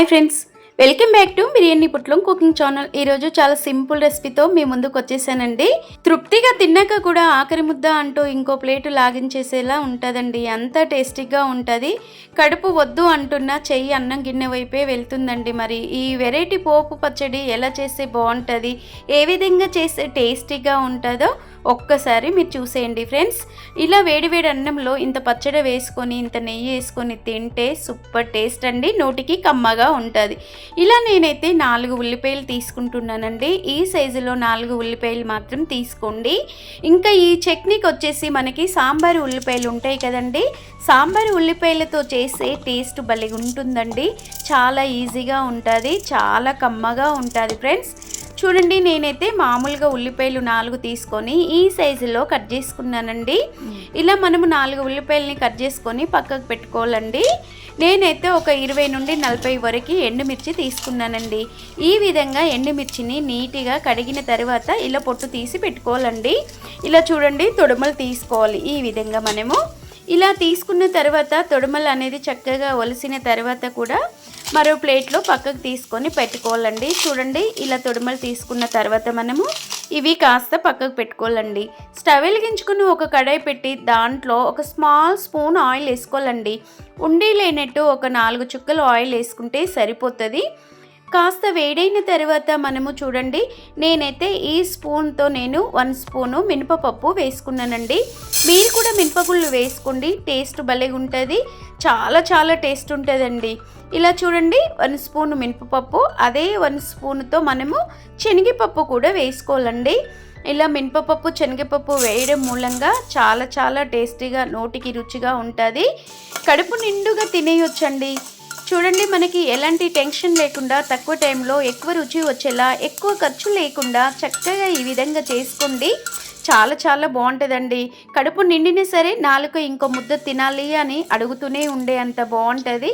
Hi friends, welcome back to biryani పుట్లం cooking channel. ఈరోజు చాలా సింపుల్ రెసిపీతో మీ ముందుకు వచ్చేసానండి. తృప్తిగా తిన్నాక కూడా ఆఖరి ముద్ద అంటూ ఇంకో ప్లేటు లాగించేసేలా ఉంటుందండి. అంత టేస్టీగా ఉంటుంది. కడుపు వద్దు అంటున్నా చెయ్యి అన్నం గిన్నె వైపే వెళ్తుందండి. మరి ఈ వెరైటీ పోపు పచ్చడి ఎలా చేస్తే బాగుంటుంది, ఏ విధంగా చేస్తే టేస్టీగా ఉంటుందో ఒక్కసారి మీరు చూసేయండి ఫ్రెండ్స్. ఇలా వేడివేడి అన్నంలో ఇంత పచ్చడి వేసుకొని ఇంత నెయ్యి వేసుకొని తింటే సూపర్ టేస్ట్ అండి, నోటికి కమ్మగా ఉంటుంది. ఇలా నేనైతే 4 ఉల్లిపాయలు తీసుకుంటున్నానండి. ఈ సైజులో 4 ఉల్లిపాయలు మాత్రం తీసుకోండి. ఇంకా ఈ చట్నీకి వచ్చేసి మనకి సాంబారు ఉల్లిపాయలు ఉంటాయి కదండి, సాంబారు ఉల్లిపాయలతో చేసే టేస్ట్ భలే ఉంటుందండి. చాలా ఈజీగా ఉంటుంది, చాలా కమ్మగా ఉంటుంది ఫ్రెండ్స్. చూడండి, నేనైతే మామూలుగా ఉల్లిపాయలు 4 తీసుకొని ఈ సైజులో కట్ చేసుకున్నానండి. ఇలా మనము 4 ఉల్లిపాయలని కట్ చేసుకొని పక్కకు పెట్టుకోవాలండి. నేనైతే ఒక 20 నుండి 40 వరకు ఎండుమిర్చి తీసుకున్నానండి. ఈ విధంగా ఎండుమిర్చిని నీట్గా కడిగిన తర్వాత ఇలా పొట్టు తీసి పెట్టుకోవాలండి. ఇలా చూడండి, తొడుమలు తీసుకోవాలి. ఈ విధంగా మనము ఇలా తీసుకున్న తర్వాత తొడుమలు అనేది చక్కగా ఒలిసిన తర్వాత కూడా మరో ప్లేట్లో పక్కకు తీసుకొని పెట్టుకోవాలండి. చూడండి, ఇలా తొడుమలు తీసుకున్న తర్వాత మనము ఇవి కాస్త పక్కకు పెట్టుకోవాలండి. స్టవ్ వెలిగించుకుని ఒక కడాయి పెట్టి దాంట్లో ఒక స్మాల్ స్పూన్ ఆయిల్ వేసుకోవాలండి. ఉండి లేనట్టు ఒక 4 చుక్కలు ఆయిల్ వేసుకుంటే సరిపోతుంది. కాస్త వేడైన తర్వాత మనము చూడండి, నేనైతే ఈ స్పూన్తో 1 స్పూను మినపప్పు వేసుకున్నానండి. మీరు కూడా మినపగుళ్ళు వేసుకోండి, టేస్ట్ భలే ఉంటుంది, చాలా చాలా టేస్ట్ ఉంటుందండి. ఇలా చూడండి, 1 స్పూను మినపప్పు, అదే 1 స్పూన్తో మనము శనగపప్పు కూడా వేసుకోవాలండి. ఇలా మినపప్పు శనగపప్పు వేయడం మూలంగా చాలా చాలా టేస్టీగా నోటికి రుచిగా ఉంటుంది. కడుపు నిండుగా తినేయొచ్చండి. చూడండి, మనకి ఎలాంటి టెన్షన్ లేకుండా తక్కువ టైంలో ఎక్కువ రుచి వచ్చేలా, ఎక్కువ ఖర్చు లేకుండా చక్కగా ఈ విధంగా చేసుకోండి. చాలా చాలా బాగుంటుందండి. కడుపు నిండినా సరే నాలుక ఇంకో ముద్ద తినాలి అని అడుగుతూనే ఉండే అంత బాగుంటుంది.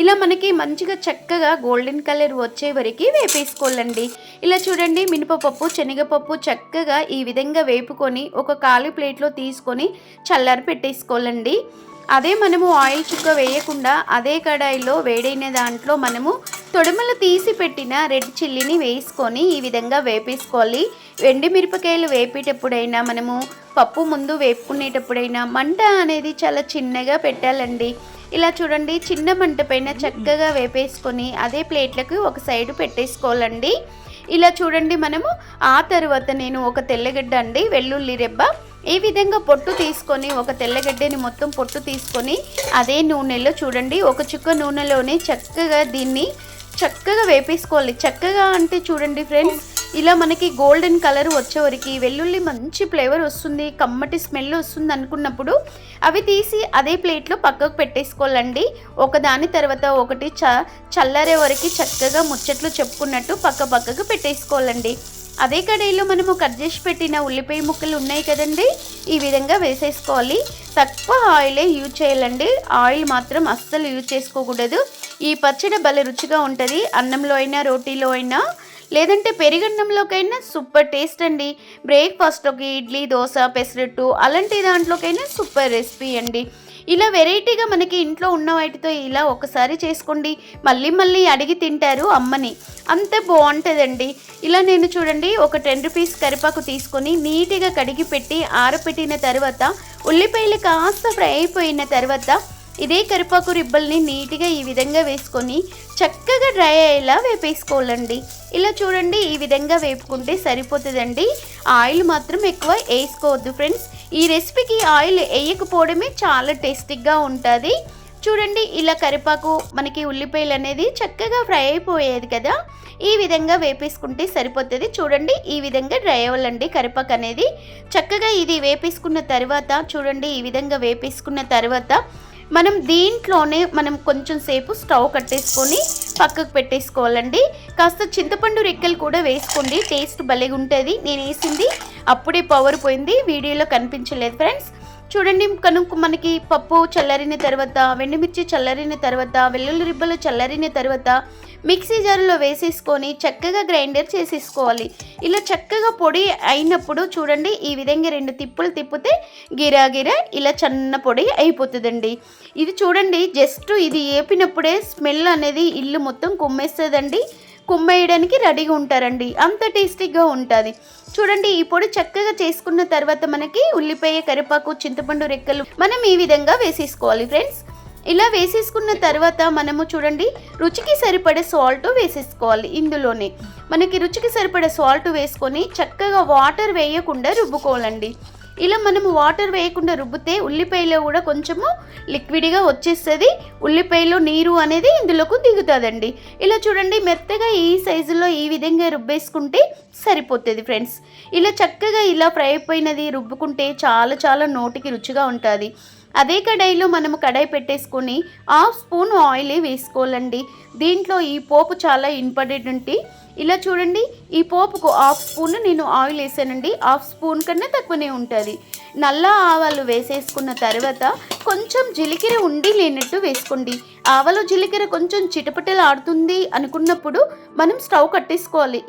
ఇలా మనకి మంచిగా చక్కగా గోల్డెన్ కలర్ వచ్చే వరకు వేపేసుకోవాలండి. ఇలా చూడండి, మినపప్పు శనగపప్పు చక్కగా ఈ విధంగా వేపుకొని ఒక ఖాళీ ప్లేట్లో తీసుకొని చల్లారి పెట్టేసుకోవాలండి. అదే మనము ఆయిల్ చుక్క వేయకుండా అదే కడాయిలో వేడైన దాంట్లో మనము తొడుమలు తీసి పెట్టిన రెడ్ చిల్లీని వేసుకొని ఈ విధంగా వేపేసుకోవాలి. ఎండు మిరపకాయలు వేపేటప్పుడైనా మనము పప్పు ముందు వేపుకునేటప్పుడైనా మంట అనేది చాలా చిన్నగా పెట్టాలండి. ఇలా చూడండి, చిన్న మంట పైన చక్కగా వేపేసుకొని అదే ప్లేట్లకు ఒక సైడు పెట్టేసుకోవాలండి. ఇలా చూడండి, మనము ఆ తర్వాత నేను ఒక తెల్లగడ్డ అండి, వెల్లుల్లి రెబ్బ ఈ విధంగా పొట్టు తీసుకొని ఒక తెల్లగడ్డని మొత్తం పొట్టు తీసుకొని అదే నూనెలో చూడండి, ఒక చుక్క నూనెలోనే చక్కగా దీన్ని చక్కగా వేపేసుకోవాలి. చక్కగా అంటే చూడండి ఫ్రెండ్స్, ఇలా మనకి గోల్డెన్ కలర్ వచ్చేవరకు వెల్లుల్లి మంచి ఫ్లేవర్ వస్తుంది, కమ్మటి స్మెల్ వస్తుంది అనుకున్నప్పుడు అవి తీసి అదే ప్లేట్లో పక్కకు పెట్టేసుకోవాలండి. ఒకదాని తర్వాత ఒకటి చల్లారే వరకు చక్కగా ముచ్చట్లు చెప్పుకున్నట్టు పక్కకు పెట్టేసుకోవాలండి. అదే కడాయిలో మనము కట్ చేసి పెట్టిన ఉల్లిపాయ ముక్కలు ఉన్నాయి కదండి, ఈ విధంగా వేసేసుకోవాలి. తక్కువ ఆయిలే యూజ్ చేయాలండి, ఆయిల్ మాత్రం అస్సలు యూజ్ చేసుకోకూడదు. ఈ పచ్చడి భలే రుచిగా ఉంటుంది. అన్నంలో అయినా, రోటీలో అయినా, లేదంటే పెరుగన్నంలోకైనా సూపర్ టేస్ట్ అండి. బ్రేక్ఫాస్ట్లోకి ఇడ్లీ, దోశ, పెసరట్టు అలాంటి దాంట్లోకైనా సూపర్ రెసిపీ అండి. ఇలా వెరైటీగా మనకి ఇంట్లో ఉన్న వాటితో ఇలా ఒకసారి చేసుకోండి, మళ్ళీ మళ్ళీ అడిగి తింటారు అమ్మని, అంత బాగుంటుందండి. ఇలా నేను చూడండి, ఒక 10 రూపీస్ కరివేపాకు తీసుకొని నీట్గా కడిగి పెట్టి ఆరపెట్టిన తర్వాత ఉల్లిపాయలు కాస్త ఫ్రై అయిపోయిన తర్వాత ఇదే కరివేపాకు రిబ్బల్ని నీట్గా ఈ విధంగా వేసుకొని చక్కగా డ్రై అయ్యేలా వేపేసుకోవాలండి. ఇలా చూడండి, ఈ విధంగా వేపుకుంటే సరిపోతుందండి. ఆయిల్ మాత్రం ఎక్కువ వేసుకోవద్దు ఫ్రెండ్స్. ఈ రెసిపీకి ఆయిల్ వేయకపోవడమే చాలా టేస్టీగా ఉంటుంది. చూడండి, ఇలా కరివేపాకు మనకి ఉల్లిపాయలు అనేది చక్కగా ఫ్రై అయిపోయేది కదా, ఈ విధంగా వేపేసుకుంటే సరిపోతుంది. చూడండి, ఈ విధంగా డ్రై అవ్వాలండి కరివేపాకు అనేది. చక్కగా ఇది వేపేసుకున్న తర్వాత చూడండి, ఈ విధంగా వేపేసుకున్న తర్వాత మనం దీంట్లోనే కొంచెం సేపు స్టవ్ కట్టేసుకొని పక్కకు పెట్టేసుకోవాలండి. కాస్త చింతపండు రెక్కలు కూడా వేసుకోండి, టేస్ట్ భలే ఉంటుంది. నేను వేసింది అప్పుడే పవర్ పోయింది, వీడియోలో కనిపించలేదు ఫ్రెండ్స్. చూడండి మనకి పప్పు చల్లారిన తర్వాత, ఎండుమిర్చి చల్లారిన తర్వాత, వెల్లుల్లి రిబ్బలు చల్లారిన తర్వాత మిక్సీ జార్లో వేసేసుకొని చక్కగా గ్రైండర్ చేసేసుకోవాలి. ఇలా చక్కగా పొడి అయినప్పుడు చూడండి ఈ విధంగా 2 తిప్పులు తిప్పితే గిరాగిరా ఇలా చిన్న పొడి అయిపోతుందండి. ఇది చూడండి జస్ట్ ఇది ఏపినప్పుడే స్మెల్ అనేది ఇల్లు మొత్తం కుమ్మేస్తుందండి. కుమ్మేయడానికి రెడీగా ఉంటారండి, అంత టేస్టీగా ఉంటుంది. చూడండి ఈ పొడి చక్కగా చేసుకున్న తర్వాత మనకి ఉల్లిపాయ, కరివేపాకు, చింతపండు రెక్కలు మనం ఈ విధంగా వేసేసుకోవాలి ఫ్రెండ్స్. ఇలా వేసేసుకున్న తర్వాత మనము చూడండి రుచికి సరిపడే సాల్ట్ వేసేసుకోవాలి. ఇందులోనే మనకి రుచికి సరిపడే సాల్ట్ వేసుకొని చక్కగా వాటర్ వేయకుండా రుబ్బుకోవాలండి. ఇలా మనము వాటర్ వేయకుండా రుబ్బితే ఉల్లిపాయలో కూడా కొంచెము లిక్విడ్గా వచ్చేస్తుంది, ఉల్లిపాయలో నీరు అనేది ఇందులోకి దిగుతుందండి. ఇలా చూడండి మెత్తగా ఈ సైజులో ఈ విధంగా రుబ్బేసుకుంటే సరిపోతుంది ఫ్రెండ్స్. ఇలా చక్కగా ఇలా ఫ్రై అయిపోయినది రుబ్బుకుంటే చాలా చాలా నోటికి రుచిగా ఉంటుంది. అదే కడాయిలో మనము కడాయి పెట్టేసుకొని 1/2 స్పూన్ ఆయిల్ వేసుకోవాలండి. దీంట్లో ఈ పోపు చాలా ఇంపార్టెంట్. ఇలా చూడండి ఈ పోపుకు 1/2 స్పూన్ నేను ఆయిల్ వేసానండి. 1/2 స్పూన్ కన్నా తక్కువనే ఉంటుంది. నల్ల ఆవాలు వేసేసుకున్న తర్వాత కొంచెం జీలకర్ర ఉండి లేనట్టు వేసుకోండి. ఆవాలు జీలకర్ర కొంచెం చిటపటలు ఆడుతుంది అనుకున్నప్పుడు మనం స్టవ్ కట్టేసుకోవాలి.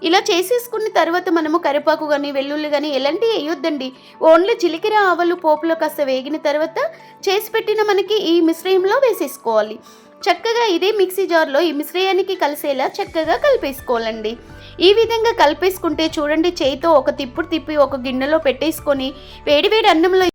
ఇలా చేసేసుకున్న తర్వాత మనము కరివేపాకు కానీ వెల్లుల్లి కానీ ఎలాంటివి వేయొద్దండి. ఓన్లీ జీలకర్ర ఆవాలు పోపులో కాస్త వేగిన తర్వాత చేసి పెట్టిన మనకి ఈ మిశ్రయంలో వేసేసుకోవాలి. చక్కగా ఇదే మిక్సీ జార్లో ఈ మిశ్రయానికి కలిసేలా చక్కగా కలిపేసుకోవాలండి. ఈ విధంగా కలిపేసుకుంటే చూడండి చేయితో ఒక తిప్పుడు తిప్పి ఒక గిన్నెలో పెట్టేసుకొని వేడివేడి అన్నంలో